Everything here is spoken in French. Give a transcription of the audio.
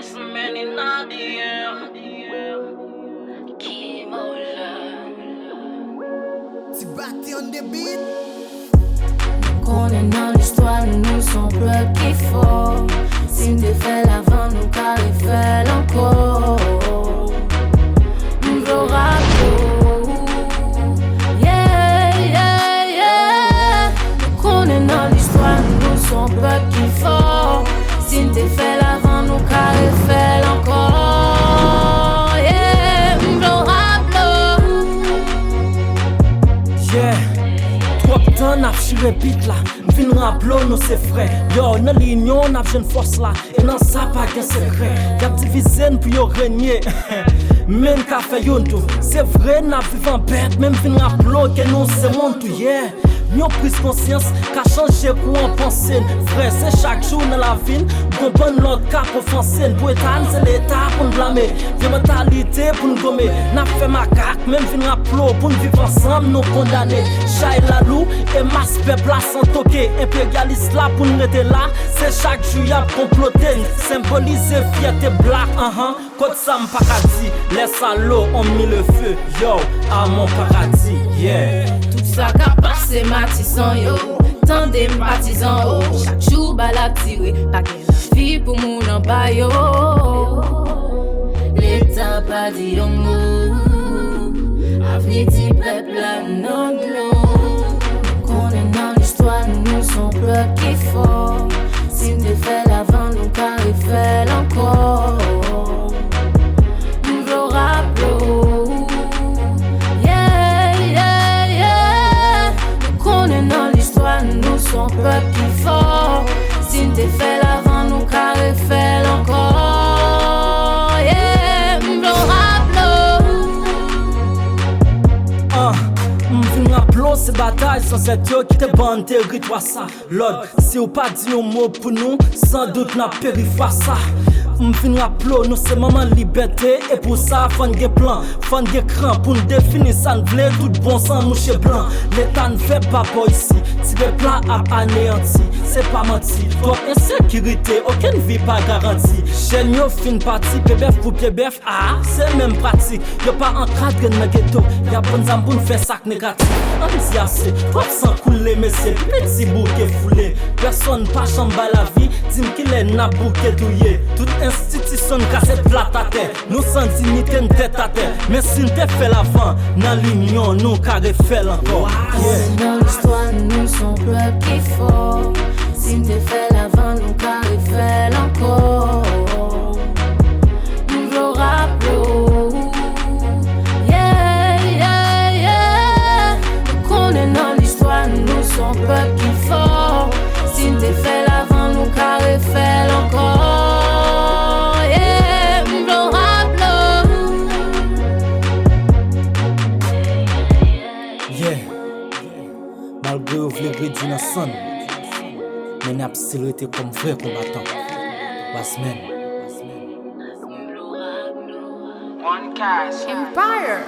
Specimen in all the air. Tibati on the beat. Qu'on est dans l'histoire, nous sommes peuple qui fort. Si t'es fait l'avant, nous carré fait encore. Nous voulons rappeler. Yeah, yeah, yeah. Qu'on est dans l'histoire, nous sommes peuple qui fort. Si t'es fait l'avant, nous carré fait encore. Yeah, nous voulons rappeler. Yeah. Trop de temps n'a pas répété là. M'vin rappelons nous c'est frais. Yo, dans l'union n'a pas une force là. Et dans ça pas de secret. Y'a divisé pour yo régner. Même qu'a fait yon tout. C'est vrai n'a vivant bête. Même vin rappelons que nous c'est mon tout. Yeah. Nous prise conscience qu'a changé pour en penser. Vrai c'est chaque jour dans la vie. Comprendre l'autre cap offensé. Pour état c'est l'état pour nous blâmer. Vieux mentalité pour nous gommer. N'a fait macaque. Même vin rappelons pour nous vivre ensemble nous condamner. Chai la loup et masse peuple là sans toquer. Impérialiste là pour nous rester là. C'est chaque jour y'a comploté. Symboliser fierté black. Côte ça m'paradis. Laisse à l'eau on mis le feu. Yo à mon paradis. Yeah. Tout ça qu'a passé matisant yo. Tendez m'partisan oh. Chaque jour balak tiré. Pas que la vie pour mon en bas yo. L'état pas dit un mot. Avenir du peuple là non de l'eau. Qu'on est dans l'histoire nous sommes peuple qui fort. Si t'es fait l'avant nous carré fait encore. Nous voulons rappeler. Yeah, yeah, yeah. Qu'on est dans l'histoire nous sommes peuple qui fort. Si t'es fait l'avant nous carré fait encore. Yeah, nous voulons rappeler. M'vin rappelons ces batailles sans être yo qui te bande territoire ça. Lord, si ou pas dit un mot pour nous, sans doute n'a péri face ça. M'vin rappelons nous c'est maman liberté et pour ça fan gen plan, fan gen cran pour nous définir ça n'vle tout bon sans mouche blanc. L'état ne fait pas pour ici, tirer plat à anéanti, c'est pas menti. Toi insécurité, aucune vie pas garantie. Chaîne yo fin parti, PBF pour PBF, c'est même pratique. Yo pas encadré dans ghetto, y'a bon zam pour nous faire sac négatif. On dit assez, trop sans couler mais c'est petit bouquet foulé. Personne pas chambre à la vie, dis-moi qu'il est n'a bouquet douillé. Toute institution casse plat à terre, nous sans dignité une tête à terre. Mais si nous te fait l'avant, dans l'union nous carré fait encore. Yeah. Dans l'histoire nous sommes peuple qui fort. Si t'es fait l'avant nous carré fait encore. Nous voulons rappeler. Yeah, yeah, yeah. Qu'on est dans l'histoire nous sommes peuple qui fort. Si t'es fait l'avant nous carré fait encore. Yeah, nous voulons rappeler. Yeah. Malgré vous voulez dire dans son, mais n'a pas été comme vrai combattant. Wasman. One cash. Empire.